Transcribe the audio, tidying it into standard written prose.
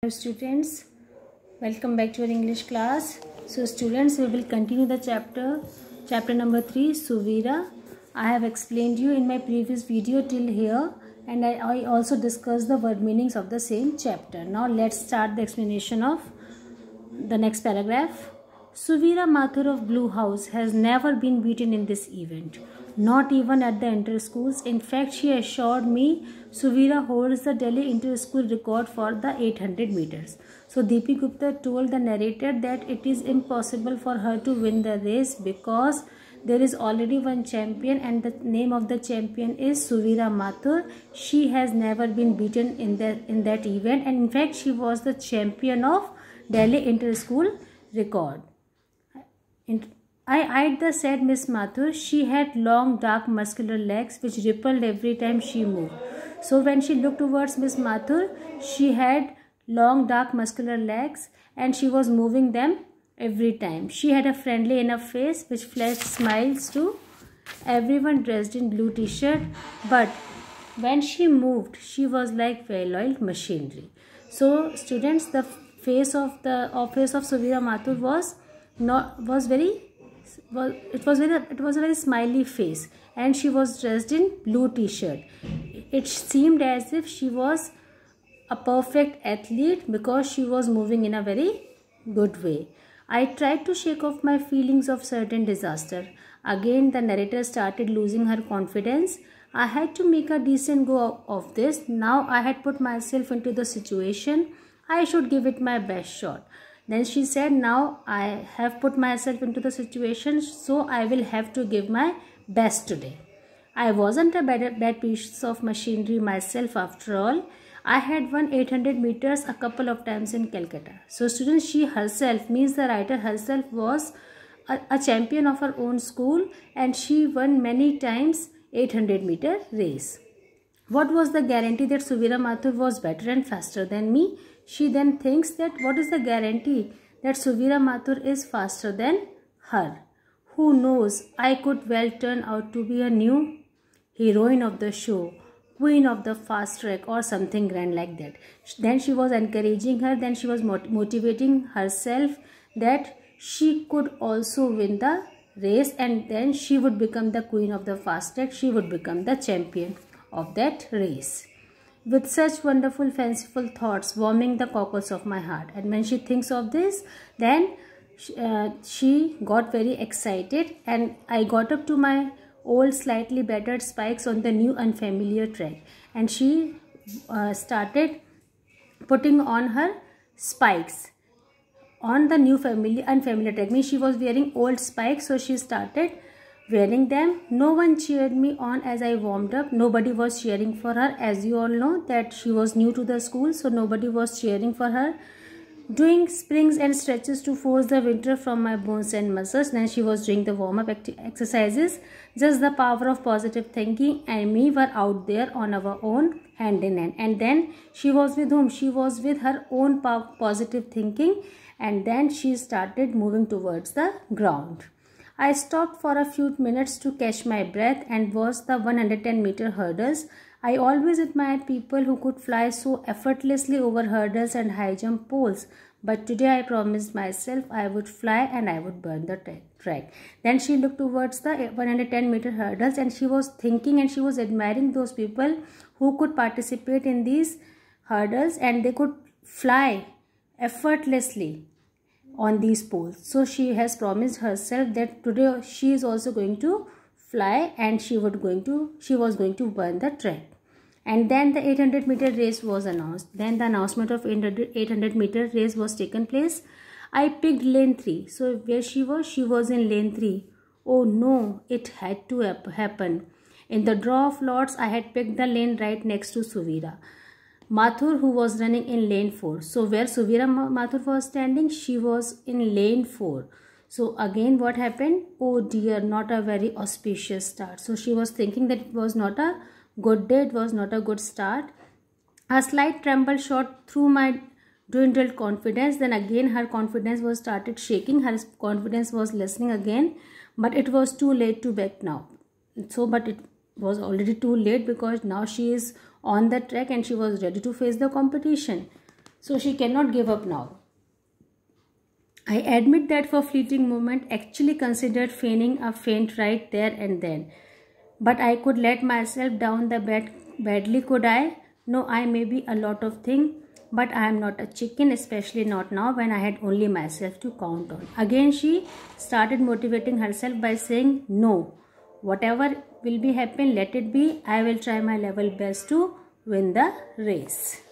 Hello students, welcome back to our English class. So students, we will continue the chapter number 3, Suvira. I have explained you in my previous video till here, and I also discussed the word meanings of the same chapter. Now let's start the explanation of the next paragraph. Suvira Mathur of Blue House has never been beaten in this event, not even at the inter-schools. In fact, she assured me Suvira holds the Delhi inter-school record for the 800 meters. So Deepi Gupta told the narrator that it is impossible for her to win the race because there is already one champion and the name of the champion is Suvira Mathur. She has never been beaten in that event, and in fact she was the champion of Delhi inter-school record. I eyed the said Miss Mathur. She had long, dark, muscular legs which rippled every time she moved. So when she looked towards Miss Mathur, she had long, dark, muscular legs and she was moving them every time. She had a friendly enough face which flashed smiles to everyone dressed in blue t-shirt, but when she moved, she was like well-oiled machinery. So students, the face of Suvira Mathur was a very smiley face, and she was dressed in blue t-shirt. It seemed as if she was a perfect athlete because she was moving in a very good way. I tried to shake off my feelings of certain disaster. Again, the narrator started losing her confidence. I had to make a decent go of this. Now I had put myself into the situation. I should give it my best shot. Then she said, now I have put myself into the situation, so I will have to give my best today. I wasn't a bad piece of machinery myself after all. I had won 800 meters a couple of times in Calcutta. So students, she herself, means the writer herself, was a champion of her own school, and she won many times 800-meter race. What was the guarantee that Suvira Mathur was better and faster than me? She then thinks that what is the guarantee that Suvira Mathur is faster than her? Who knows, I could well turn out to be a new heroine of the show, queen of the fast track or something grand like that. Then she was encouraging her, then she was motivating herself that she could also win the race, and then she would become the queen of the fast track. She would become the champion of that race. With such wonderful fanciful thoughts warming the cockles of my heart, and when she thinks of this, then she got very excited, and I got up to my old slightly battered spikes on the new unfamiliar track, and she started putting on her spikes on the new unfamiliar track. Means she was wearing old spikes, so she started wearing them. No one cheered me on as I warmed up. Nobody was cheering for her. As you all know that she was new to the school, so nobody was cheering for her. Doing springs and stretches to force the winter from my bones and muscles. Then she was doing the warm-up exercises. Just the power of positive thinking and me were out there on our own, hand in hand. And then she was with whom? She was with her own positive thinking, and then she started moving towards the ground. I stopped for a few minutes to catch my breath and watched the 110-meter hurdles. I always admired people who could fly so effortlessly over hurdles and high jump poles. But today I promised myself I would fly and I would burn the track. Then she looked towards the 110-meter hurdles, and she was thinking and she was admiring those people who could participate in these hurdles and they could fly effortlessly on these poles. So she has promised herself that today she is also going to fly and she was going to burn the track. And then the 800-meter race was announced. Then the announcement of 800-meter race was taken place. I picked lane 3. So where she was in lane 3. Oh no, it had to happen. In the draw of lots, I had picked the lane right next to Suvira Mathur, who was running in lane 4. So where Suvira Mathur was standing, she was in lane 4. So again what happened? Oh dear, not a very auspicious start. So she was thinking that it was not a good day, it was not a good start. A slight tremble shot through my dwindled confidence. Then again her confidence was started shaking. Her confidence was lessening again. But it was too late to back now. But it was already too late because now she is on the track and she was ready to face the competition. So she cannot give up now. I admit that for fleeting moment actually considered feigning a faint right there and then. But I could let myself down the bed badly, could I? No, I may be a lot of things, but I am not a chicken, especially not now when I had only myself to count on. Again, she started motivating herself by saying, no, whatever will be happen, let it be. I will try my level best to win the race.